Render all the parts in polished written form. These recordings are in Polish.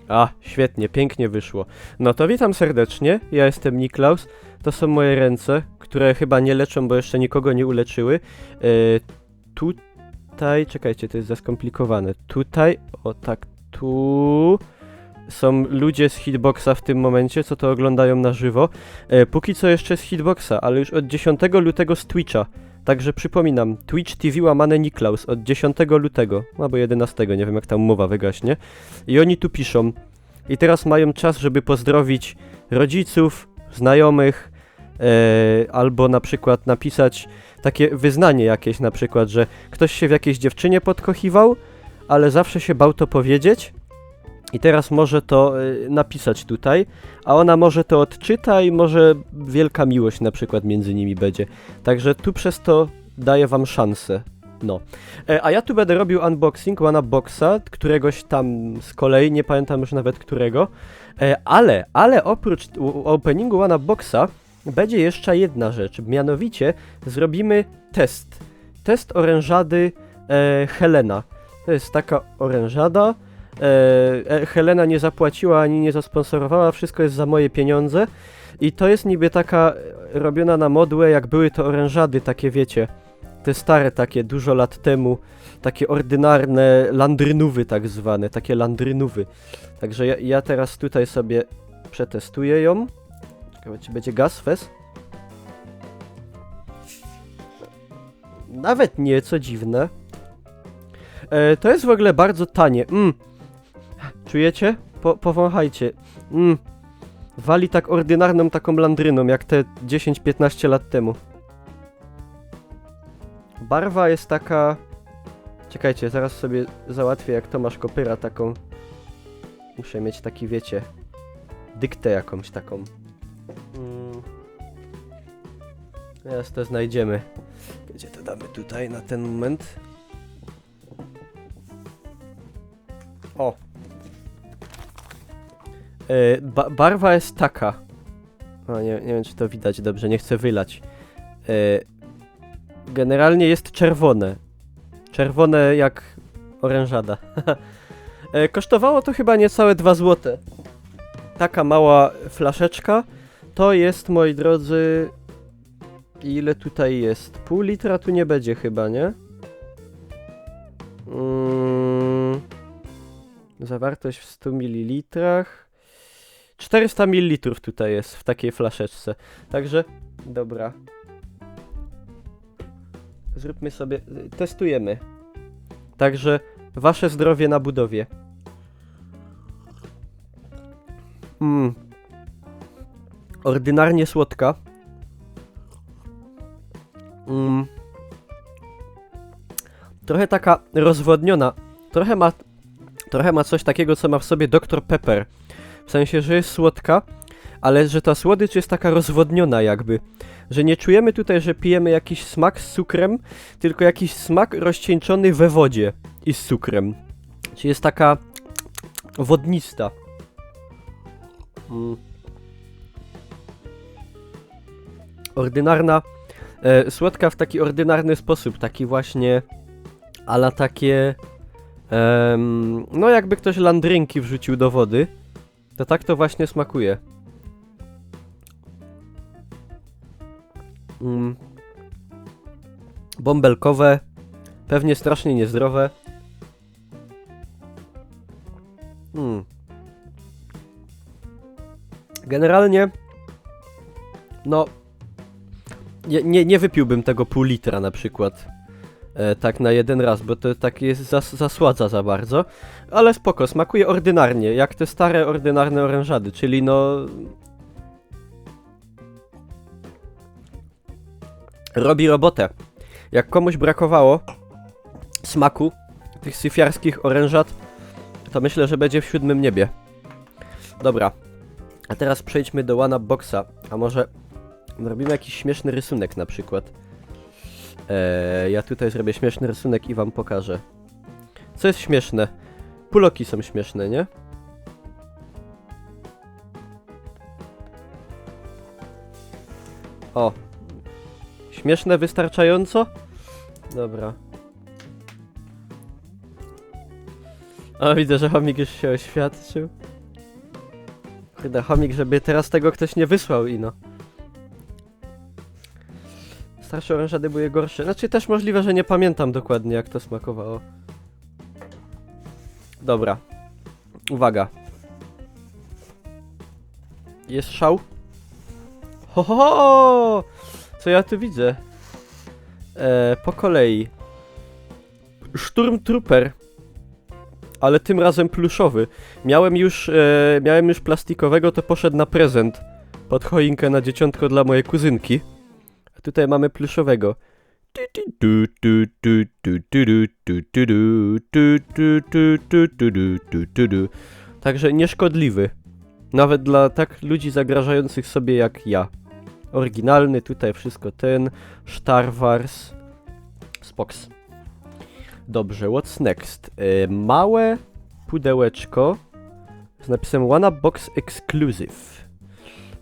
A, świetnie, pięknie wyszło. No to witam serdecznie, ja jestem Niklaus. To są moje ręce, które chyba nie leczą, bo jeszcze nikogo nie uleczyły. Tutaj, czekajcie, to jest za skomplikowane. Tutaj, o tak, tu są ludzie z Hitboxa w tym momencie, co to oglądają na żywo. Póki co jeszcze z Hitboxa, ale już od 10 lutego z Twitcha. Także przypominam, Twitch TV łamane Niklaus od 10 lutego, albo 11, nie wiem jak tam umowa wygaśnie. I oni tu piszą. I teraz mają czas, żeby pozdrowić rodziców, znajomych, albo na przykład napisać takie wyznanie jakieś, na przykład, że ktoś się w jakiejś dziewczynie podkochiwał, ale zawsze się bał to powiedzieć. I teraz może to napisać tutaj, a ona może to odczyta i może wielka miłość na przykład między nimi będzie. Także tu przez to daję wam szansę. No. A ja tu będę robił unboxing Wanaboxa, któregoś tam z kolei, nie pamiętam już nawet którego. Ale oprócz openingu Wanaboxa będzie jeszcze jedna rzecz, mianowicie zrobimy test. Test orężady Helena. To jest taka orężada. Helena nie zapłaciła ani nie zasponsorowała, wszystko jest za moje pieniądze i to jest niby taka robiona na modłę, jak były to orężady, takie wiecie, te stare takie dużo lat temu, takie ordynarne landrynówy tak zwane, takie landrynówy. Także ja teraz tutaj sobie przetestuję ją. Ciekawe, czy będzie gaz, fez? Nawet nie, co dziwne. To jest w ogóle bardzo tanie. Czujecie? Powąchajcie. Wali tak ordynarną taką landryną, jak te 10-15 lat temu. Barwa jest taka... Czekajcie, zaraz sobie załatwię, jak Tomasz Kopyra taką... Muszę mieć taki, wiecie... dyktę jakąś taką. Teraz to znajdziemy. Gdzie to damy tutaj na ten moment? O! Barwa jest taka. O, nie wiem, czy to widać dobrze, nie chcę wylać. Generalnie jest czerwone. Czerwone jak orężada. Kosztowało to chyba niecałe 2 zł. Taka mała flaszeczka. To jest, moi drodzy... Ile tutaj jest? Pół litra tu nie będzie chyba, nie? Zawartość w 100 ml. 400 ml tutaj jest w takiej flaszeczce. Także, dobra. Zróbmy sobie, testujemy. Także, wasze zdrowie na budowie. Ordynarnie słodka. Trochę taka rozwodniona. Trochę ma coś takiego, co ma w sobie Dr. Pepper. W sensie, że jest słodka, ale że ta słodycz jest taka rozwodniona jakby. Że nie czujemy tutaj, że pijemy jakiś smak z cukrem, tylko jakiś smak rozcieńczony we wodzie i z cukrem. Czyli jest taka wodnista. Ordynarna, słodka w taki ordynarny sposób, taki właśnie ala takie... no jakby ktoś landrynki wrzucił do wody, to tak to właśnie smakuje. Bąbelkowe, pewnie strasznie niezdrowe. Generalnie, no, nie wypiłbym tego pół litra na przykład. Tak na jeden raz, bo to tak jest zasładza za bardzo. Ale spoko, smakuje ordynarnie, jak te stare ordynarne orężady, czyli no... Robi robotę. Jak komuś brakowało smaku tych syfiarskich orężad, to myślę, że będzie w 7 niebie. Dobra, a teraz przejdźmy do Wanaboxa, a może zrobimy jakiś śmieszny rysunek na przykład. Ja tutaj zrobię śmieszny rysunek i wam pokażę. Co jest śmieszne? Puloki są śmieszne, nie? O. Śmieszne wystarczająco? Dobra. O, widzę, że chomik już się oświadczył. Kurde, chomik, żeby teraz tego ktoś nie wysłał, ino. Starsze orężady były gorsze. Znaczy też możliwe, że nie pamiętam dokładnie, jak to smakowało. Dobra. Uwaga. Jest szał? Ho, ho, ho! Co ja tu widzę? Po kolei. Sturmtrooper. Ale tym razem pluszowy. Miałem już plastikowego, to poszedł na prezent. Pod choinkę na dzieciątko dla mojej kuzynki. A tutaj mamy pluszowego. Także nieszkodliwy. Nawet dla tak ludzi zagrażających sobie jak ja. Oryginalny, tutaj wszystko ten. Star Wars. Spoks. Dobrze, what's next? Małe pudełeczko z napisem One Box Exclusive.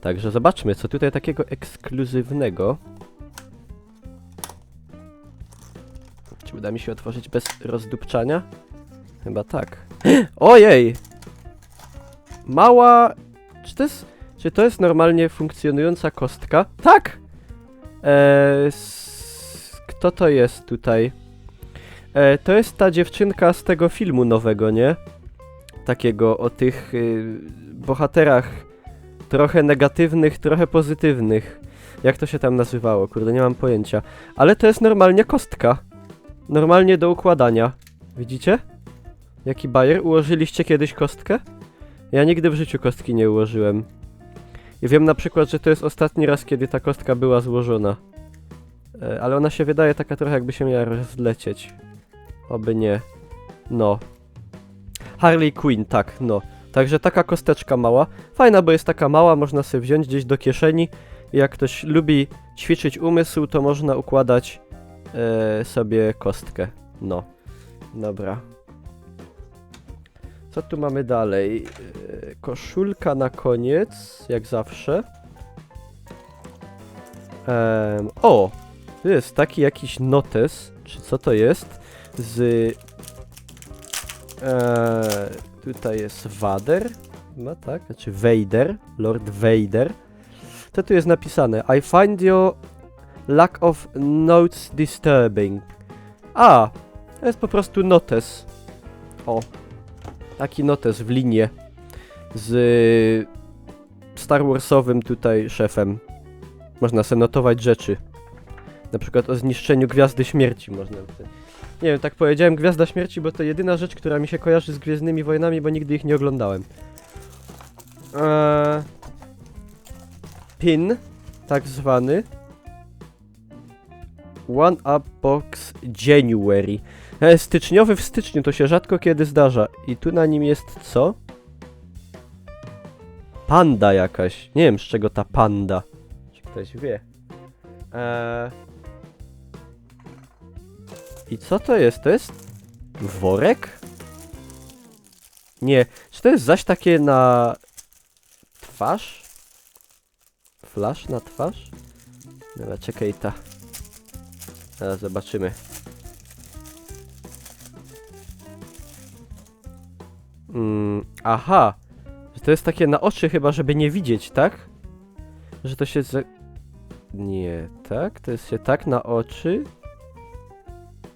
Także zobaczmy, co tutaj takiego ekskluzywnego. Czy uda mi się otworzyć bez rozdupczania? Chyba tak. Ojej! Mała... Czy to jest normalnie funkcjonująca kostka? Tak! Kto to jest tutaj? To jest ta dziewczynka z tego filmu nowego, nie? Takiego o tych bohaterach trochę negatywnych, trochę pozytywnych. Jak to się tam nazywało? Kurde, nie mam pojęcia. Ale to jest normalnie kostka. Normalnie do układania. Widzicie? Jaki bajer? Ułożyliście kiedyś kostkę? Ja nigdy w życiu kostki nie ułożyłem. I wiem na przykład, że to jest ostatni raz, kiedy ta kostka była złożona. Ale ona się wydaje taka trochę, jakby się miała rozlecieć. Oby nie. No. Harley Quinn, tak, no. Także taka kosteczka mała. Fajna, bo jest taka mała, można sobie wziąć gdzieś do kieszeni. I jak ktoś lubi ćwiczyć umysł, to można układać sobie kostkę. No. Dobra. Co tu mamy dalej? Koszulka na koniec, jak zawsze. O! Tu jest taki jakiś notes, czy co to jest? Z... tutaj jest Vader. No tak, znaczy Vader. Lord Vader. Co tu jest napisane? I find your lack of notes disturbing. A! To jest po prostu notes. O. Taki notes w linie. Z Star Warsowym tutaj szefem. Można sobie notować rzeczy. Na przykład o zniszczeniu Gwiazdy Śmierci można. Nie wiem, tak powiedziałem Gwiazda Śmierci, bo to jedyna rzecz, która mi się kojarzy z Gwiezdnymi Wojnami, bo nigdy ich nie oglądałem. Pin, tak zwany. One Up Box January. Styczniowy w styczniu, to się rzadko kiedy zdarza. I tu na nim jest co? Panda jakaś. Nie wiem, z czego ta panda. Czy ktoś wie? I co to jest? To jest worek? Nie. Czy to jest zaś takie na twarz? Flash na twarz? Dobra, czekaj ta. Zaraz zobaczymy. Aha. Że to jest takie na oczy chyba, żeby nie widzieć, tak? Że to się nie, tak? To jest się tak na oczy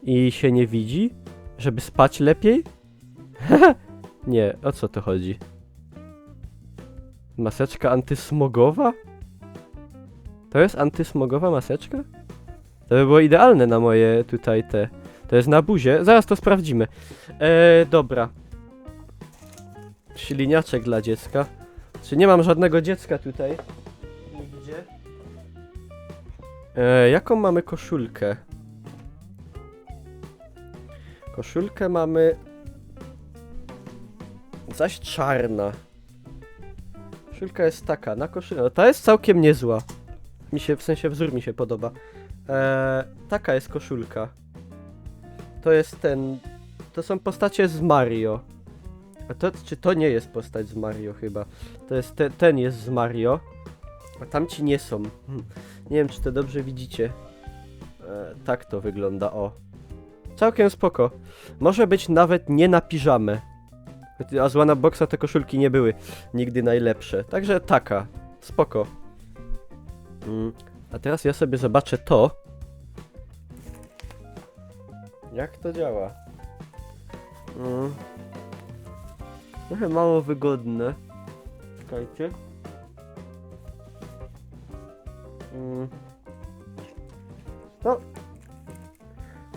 i się nie widzi? Żeby spać lepiej? Nie, o co to chodzi? Maseczka antysmogowa? To jest antysmogowa maseczka? To by było idealne na moje tutaj te... To jest na buzie. Zaraz to sprawdzimy. Dobra. Śliniaczek dla dziecka. Czy nie mam żadnego dziecka tutaj? Nigdzie. Jaką mamy koszulkę? Koszulkę mamy... zaś czarna. Koszulka jest taka, na koszulkę... No, ta jest całkiem niezła. Mi się, w sensie wzór mi się podoba. Taka jest koszulka. To jest ten... To są postacie z Mario. A to, czy to nie jest postać z Mario chyba? To jest ten jest z Mario. A tamci nie są. Nie wiem, czy to dobrze widzicie. Tak to wygląda, o. Całkiem spoko. Może być nawet nie na piżamę. A z One Up Boxa te koszulki nie były nigdy najlepsze. Także taka. Spoko. A teraz ja sobie zobaczę to. Jak to działa? Trochę mało wygodne. Czekajcie. No.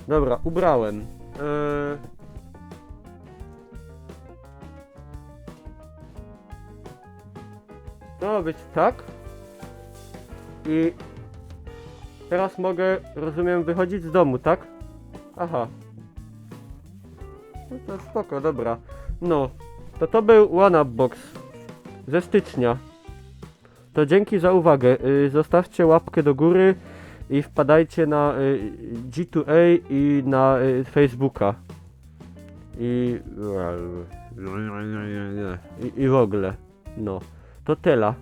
Dobra, ubrałem. To ma być tak. I teraz mogę, rozumiem, wychodzić z domu, tak? Aha. No to spoko, dobra. No, to był One Up Box ze stycznia. To dzięki za uwagę. Zostawcie łapkę do góry i wpadajcie na G2A i na Facebooka. I w ogóle. No, to tyle.